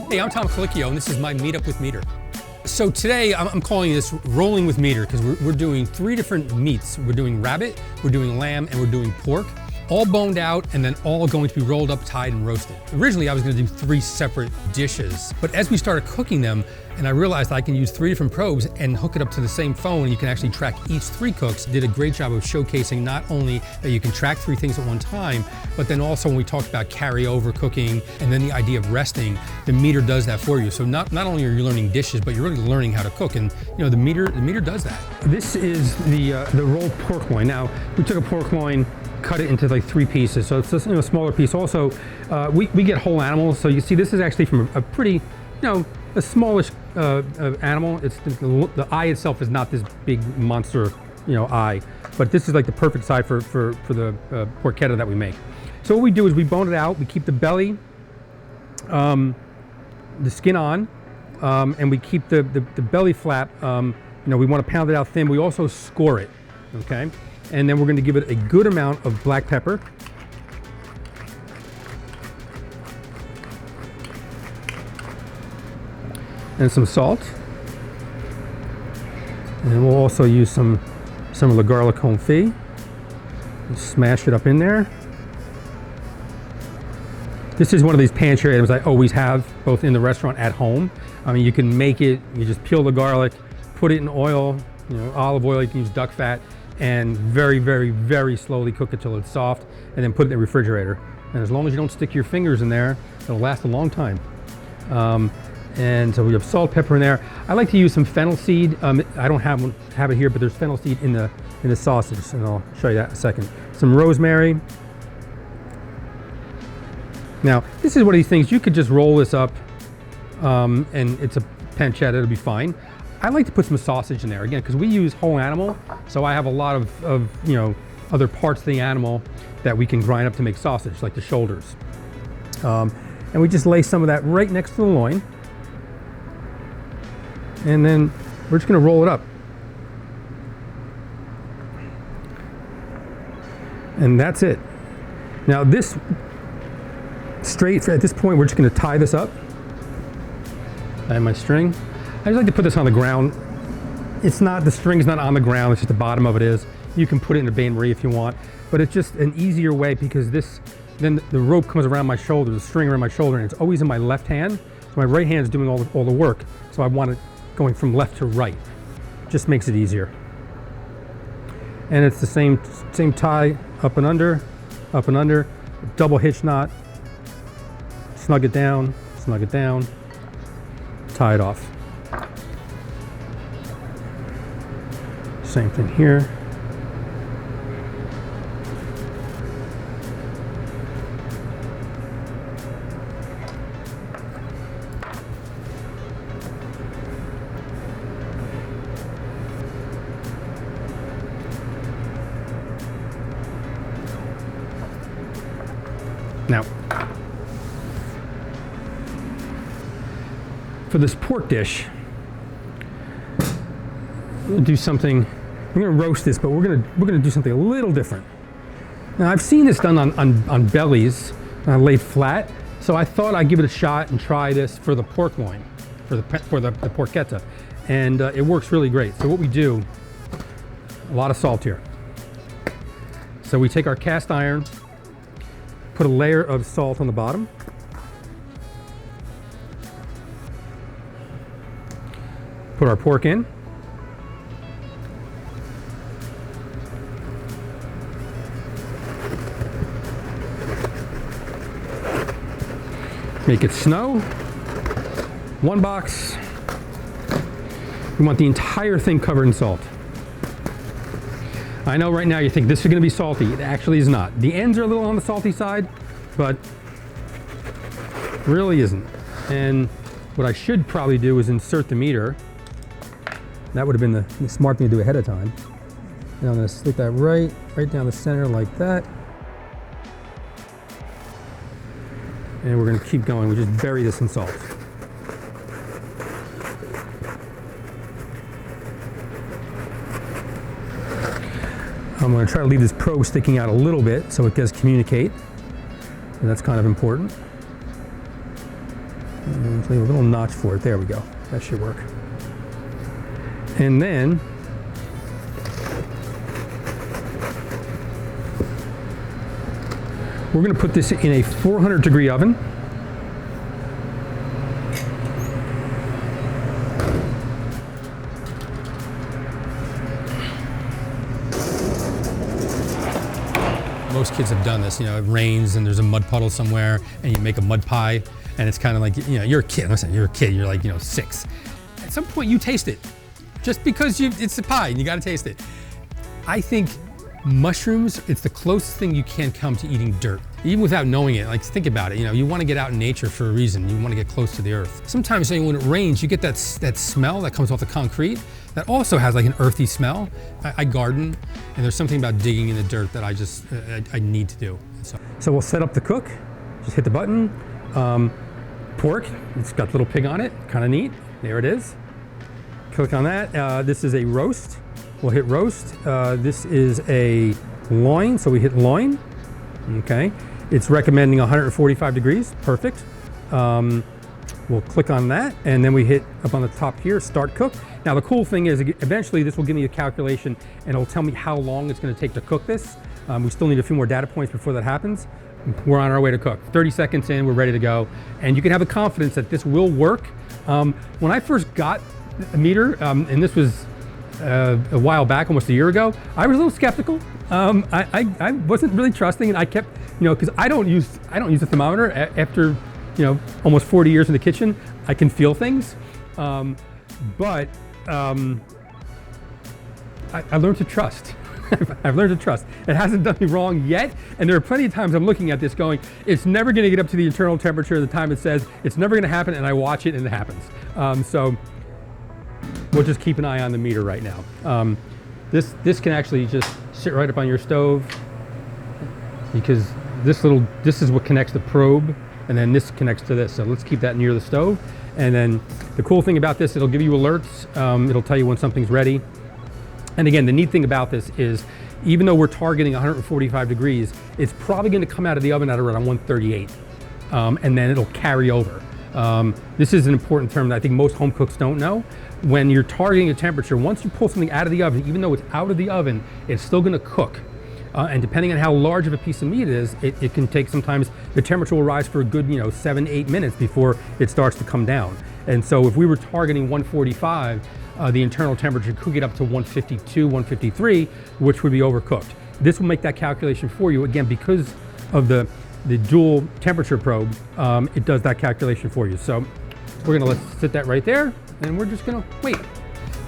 Hey, I'm Tom Colicchio, and this is my Meetup with MEATER. So today, I'm calling this Rolling with MEATER because we're doing 3 different meats. We're doing rabbit, we're doing lamb, and we're doing pork, all boned out and then all going to be rolled up, tied, and roasted. Originally, I was going to do 3 separate dishes, but as we started cooking them, and I realized I can use 3 different probes and hook it up to the same phone, and you can actually track each 3 cooks. Did a great job of showcasing not only that you can track 3 things at one time, but then also when we talked about carryover cooking and then the idea of resting, the MEATER does that for you. So not only are you learning dishes, but you're really learning how to cook, and you know the MEATER does that. This is the rolled pork loin. Now we took a pork loin, cut it into like 3 pieces, so it's just, a smaller piece. Also, we get whole animals, so you see this is actually from a pretty, a smallish animal. It's the eye itself is not this big monster, eye, but this is like the perfect size for the porchetta that we make. So what we do is we bone it out. We keep the belly, the skin on, and we keep the belly flap. We want to pound it out thin. We also score it, okay? And then we're going to give it a good amount of black pepper. And some salt. And we'll also use some of the garlic confit. Smash it up in there. This is one of these pantry items I always have, both in the restaurant at home. I mean, you can make it, you just peel the garlic, put it in oil, olive oil, you can use duck fat, and very, very, very slowly cook it till it's soft, and then put it in the refrigerator. And as long as you don't stick your fingers in there, it'll last a long time. And so we have salt, pepper in there. I like to use some fennel seed. I don't have it here, but there's fennel seed in the sausage, and I'll show you that in a second. Some rosemary. Now, this is one of these things, you could just roll this up, and it's a pancetta, it'll be fine. I like to put some sausage in there, again, because we use whole animal, so I have a lot of other parts of the animal that we can grind up to make sausage, like the shoulders. And we just lay some of that right next to the loin. And then we're just going to roll it up. And that's it. Now at this point, we're just going to tie this up. I have my string. I just like to put this on the ground. The string's not on the ground, it's just the bottom of it is. You can put it in a bain-marie if you want, but it's just an easier way because then the rope comes around my shoulder, the string around my shoulder, and it's always in my left hand. So my right hand is doing all the work. So I want it going from left to right. Just makes it easier. And it's the same tie, up and under, double hitch knot, snug it down, tie it off. Same thing here. Now, for this pork dish, we'll do something. We're going to roast this, but we're going to do something a little different. Now, I've seen this done on bellies, laid flat, so I thought I'd give it a shot and try this for the pork loin, for the porchetta, and it works really great. So what we do, a lot of salt here. So we take our cast iron, put a layer of salt on the bottom. Put our pork in. Make it snow. 1 box. We want the entire thing covered in salt. I know right now you think this is going to be salty. It actually is not. The ends are a little on the salty side, but really isn't. And what I should probably do is insert the MEATER. That would have been the smart thing to do ahead of time. And I'm going to stick that right down the center like that. And we're going to keep going. We just bury this in salt. I'm going to try to leave this probe sticking out a little bit so it does communicate, and that's kind of important. And leave a little notch for it. There we go. That should work. And then we're going to put this in a 400-degree oven. Most kids have done this, you know, it rains and there's a mud puddle somewhere and you make a mud pie and it's kind of like, you know, you're a kid, listen, you're a kid, you're like, you know, 6. At some point you taste it, just because it's a pie and you gotta taste it. I think mushrooms, it's the closest thing you can come to eating dirt. Even without knowing it, like think about it, you know, you wanna get out in nature for a reason, you wanna get close to the earth. Sometimes when it rains, you get that smell that comes off the concrete that also has like an earthy smell. I garden, and there's something about digging in the dirt that I need to do. So we'll set up the cook, just hit the button. Pork, it's got a little pig on it, kind of neat. There it is. Click on that. This is a roast. We'll hit roast. This is a loin, so we hit loin. Okay. It's recommending 145 degrees, perfect. We'll click on that, and then we hit up on the top here, start cook. Now the cool thing is, eventually this will give me a calculation and it'll tell me how long it's gonna take to cook this. We still need a few more data points before that happens. We're on our way to cook. 30 seconds in, we're ready to go. And you can have the confidence that this will work. When I first got a MEATER, and this was a while back, almost a year ago, I was a little skeptical. I wasn't really trusting, and I kept, you know, because I don't use a thermometer. After, you know, almost 40 years in the kitchen, I can feel things. But I learned to trust. I've learned to trust. It hasn't done me wrong yet, and there are plenty of times I'm looking at this going, it's never gonna get up to the internal temperature the time it says, it's never gonna happen, and I watch it and it happens. So we'll just keep an eye on the MEATER right now. This can actually just sit right up on your stove, because this is what connects the probe, and then this connects to this. So let's keep that near the stove. And then the cool thing about this, it'll give you alerts. It'll tell you when something's ready. And again, the neat thing about this is, even though we're targeting 145 degrees, it's probably gonna come out of the oven at around 138. And then it'll carry over. This is an important term that I think most home cooks don't know. When you're targeting a temperature, once you pull something out of the oven, even though it's out of the oven, it's still gonna cook. And depending on how large of a piece of meat it is, it can take, sometimes the temperature will rise for a good, 7-8 minutes before it starts to come down. And so if we were targeting 145, the internal temperature could get up to 152, 153, which would be overcooked. This will make that calculation for you. Again, because of the dual temperature probe, it does that calculation for you. So we're gonna sit that right there, and we're just gonna wait.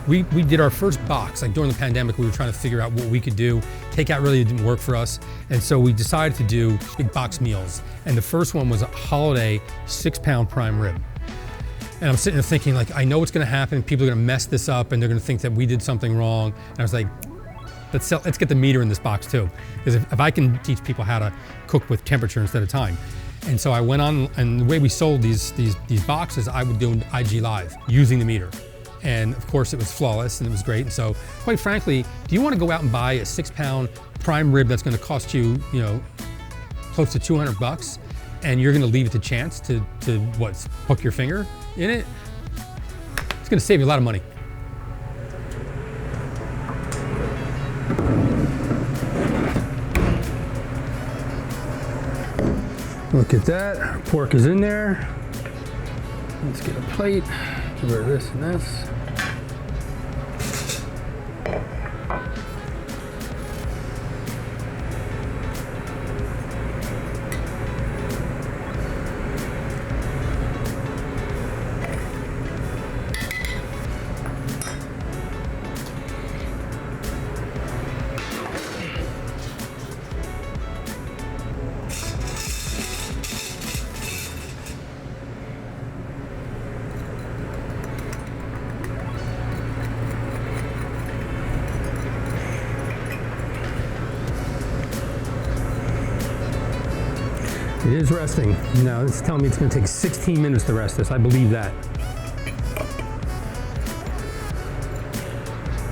We did our first box, like during the pandemic, we were trying to figure out what we could do. Takeout really didn't work for us. And so we decided to do big box meals. And the first one was a holiday 6-pound prime rib. And I'm sitting there thinking, like, I know what's gonna happen. People are gonna mess this up and they're gonna think that we did something wrong. And I was like, let's get the MEATER in this box too. Because if I can teach people how to cook with temperature instead of time. And so I went on, and the way we sold these boxes, I would do an IG Live using the MEATER. And of course it was flawless and it was great. And so quite frankly, do you want to go out and buy a 6-pound prime rib that's going to cost you, close to $200, and you're going to leave it to chance to hook your finger in it? It's going to save you a lot of money. Look at that, our pork is in there. Let's get a plate, get rid of this and this. It is resting. Now it's telling me it's going to take 16 minutes to rest this. I believe that.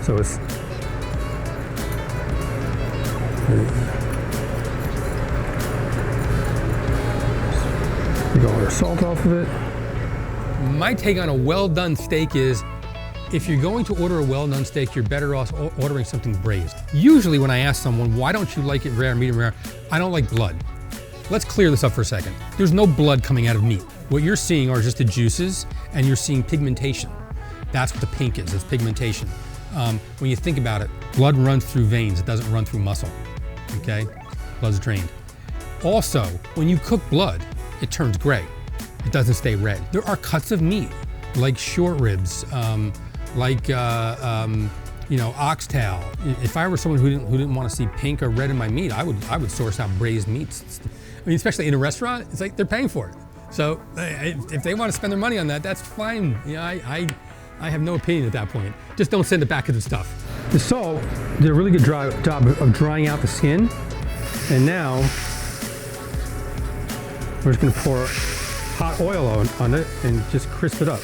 So it's... We got our salt off of it. My take on a well-done steak is, if you're going to order a well-done steak, you're better off ordering something braised. Usually when I ask someone, why don't you like it rare, medium rare? I don't like blood. Let's clear this up for a second. There's no blood coming out of meat. What you're seeing are just the juices, and you're seeing pigmentation. That's what the pink is, it's pigmentation. When you think about it, blood runs through veins, it doesn't run through muscle, okay? Blood's drained. Also, when you cook blood, it turns gray. It doesn't stay red. There are cuts of meat, like short ribs, oxtail. If I were someone who didn't want to see pink or red in my meat, I would source out braised meats. I mean, especially in a restaurant, it's like they're paying for it. So if they want to spend their money on that, that's fine. You know, I have no opinion at that point. Just don't send it back to the stuff. The salt did a really good job of drying out the skin. And now we're just going to pour hot oil on it and just crisp it up.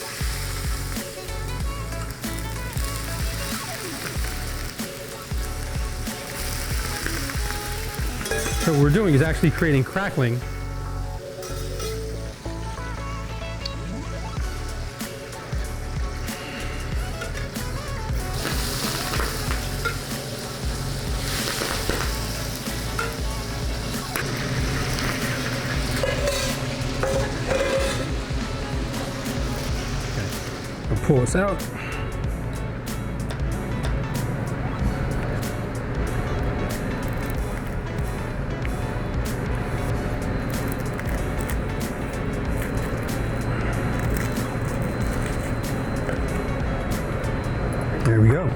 So what we're doing is actually creating crackling. Okay. I'll pull this out. There we go.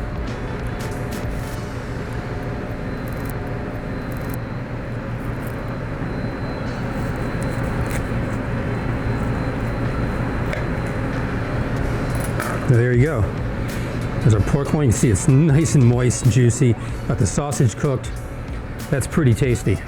There you go. There's our pork loin. You can see it's nice and moist and juicy. Got the sausage cooked. That's pretty tasty.